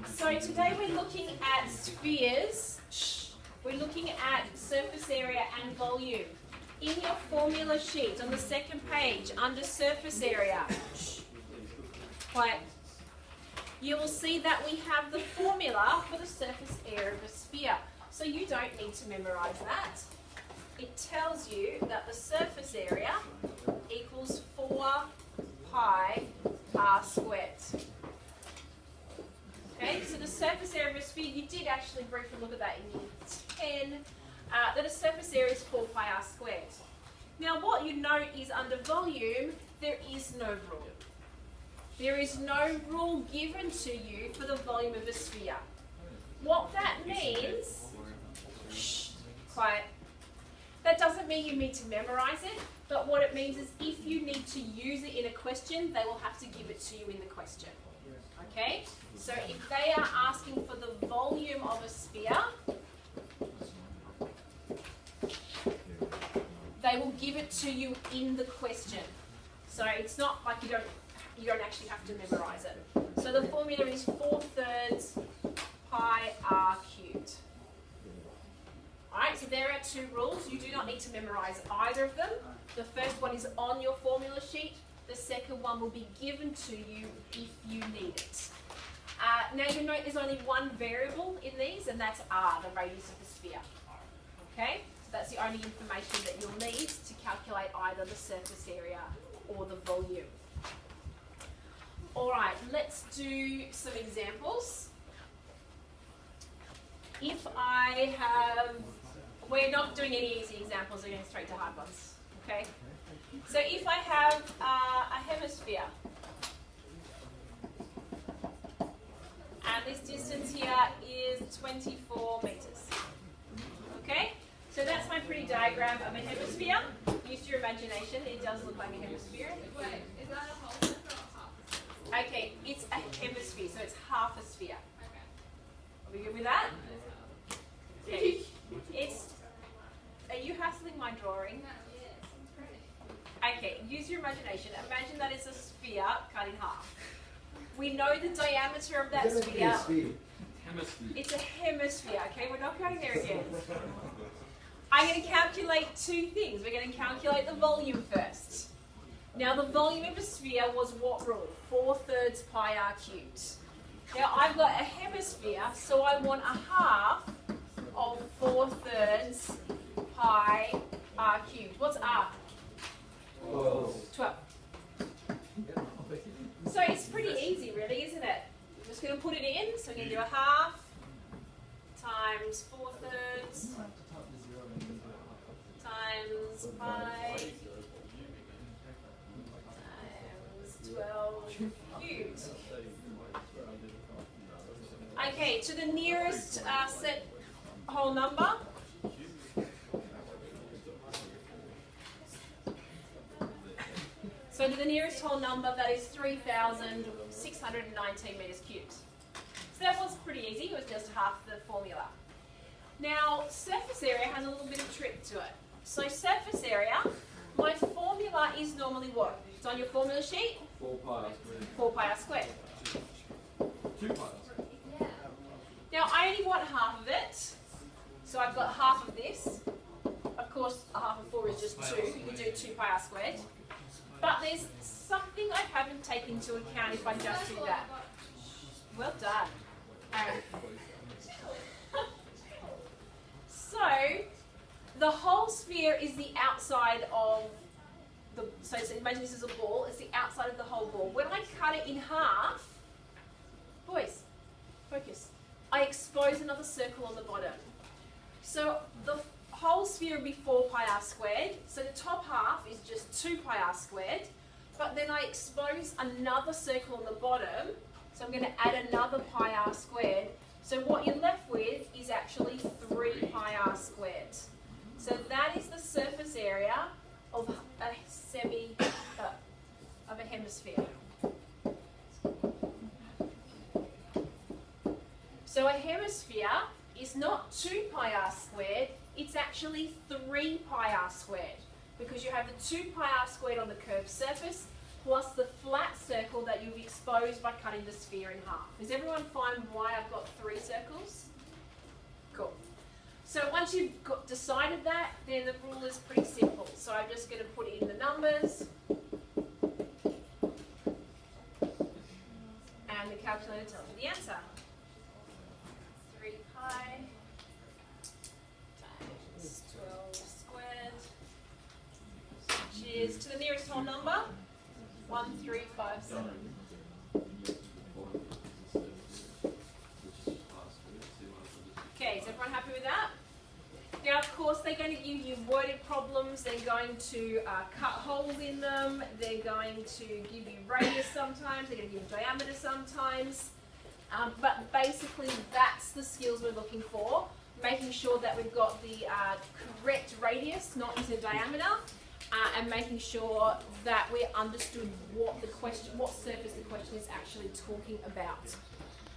So today we're looking at spheres. We're looking at surface area and volume. In your formula sheet on the second page under surface area, quiet, you will see that we have the formula for the surface area of a sphere. So you don't need to memorize that. It tells you that the surface area equals 4 pi r squared. Okay, so the surface area of a sphere, you did actually briefly look at that in year 10, that a surface area is 4 pi r squared. Now what you note is under volume, there is no rule. There is no rule given to you for the volume of a sphere. What that means, quiet, that doesn't mean you need to memorize it, but what it means is if you need to use it in a question, they will have to give it to you in the question. Okay? So if they are asking for the volume of a sphere, they will give it to you in the question. So it's not like you don't actually have to memorize it. So the formula is 4/3 pi r cubed. Alright, so there are two rules. You do not need to memorize either of them. The first one is on your formula sheet. The second one will be given to you if you need it. Now you note there's only one variable in these, and that's r, the radius of the sphere. Okay, so that's the only information that you'll need to calculate either the surface area or the volume. Alright, let's do some examples. If I have, we're not doing any easy examples, we're going straight to hard ones. Okay, so if I have a hemisphere, and this distance here is 24 meters. Okay, so that's my pretty diagram of a hemisphere. Use your imagination, it does look like a hemisphere. Wait, is that a whole circle or half a circle? Okay, it's a hemisphere, so it's half a sphere. Okay. Are we good with that? Okay. Are you hassling my drawing? No, yes, it's pretty. Okay, use your imagination. Imagine that it's a sphere cut in half. We know the diameter of that sphere. Hemisphere. It's a hemisphere, okay? We're not going there again. I'm going to calculate two things. We're going to calculate the volume first. Now, the volume of a sphere was what rule? 4/3 pi r cubed. Now, I've got a hemisphere, so I want a half of 4/3 pi r cubed. What's r? 12. So it's pretty easy, really, isn't it? We're just going to put it in. So we're going to do a half times 4/3 times pi times 12 cubed. Okay, to the nearest set whole number. So to the nearest whole number, that is 3,619 meters cubed. So that was pretty easy. It was just half the formula. Now, surface area has a little bit of trick to it. So surface area, my formula is normally what? It's on your formula sheet? 4 pi r squared. 4 pi r squared. 2 pi r squared. Yeah. Now, I only want half of it. So I've got half of this. Of course, a half of 4 is just 2. You can do 2 pi r squared. But there's something I haven't taken into account if I just do that. Well done. So, the whole sphere is the outside of the, so imagine this is a ball, it's the outside of the whole ball. When I cut it in half, boys, focus, I expose another circle on the bottom. So the whole sphere would be 4 pi r squared, so the top half is just 2 pi r squared, but then I expose another circle on the bottom, so I'm going to add another pi r squared. So what you're left with is actually 3 pi r squared. So that is the surface area of a of a hemisphere. So a hemisphere is not 2 pi r squared, it's actually 3 pi r squared, because you have the 2 pi r squared on the curved surface plus the flat circle that you've exposed by cutting the sphere in half. Is everyone fine why I've got 3 circles? Cool. So once you've decided that, then the rule is pretty simple. So I'm just going to put in the numbers. And the calculator tells you the answer. 3 pi times 12 squared, which is to the nearest whole number, 1357. Okay, is everyone happy with that? Now, of course, they're going to give you worded problems. They're going to cut holes in them. They're going to give you radius sometimes. They're going to give you diameter sometimes. But basically, that's the skills we're looking for. Making sure that we've got the correct radius, not into diameter, and making sure that we understood what surface the question is actually talking about.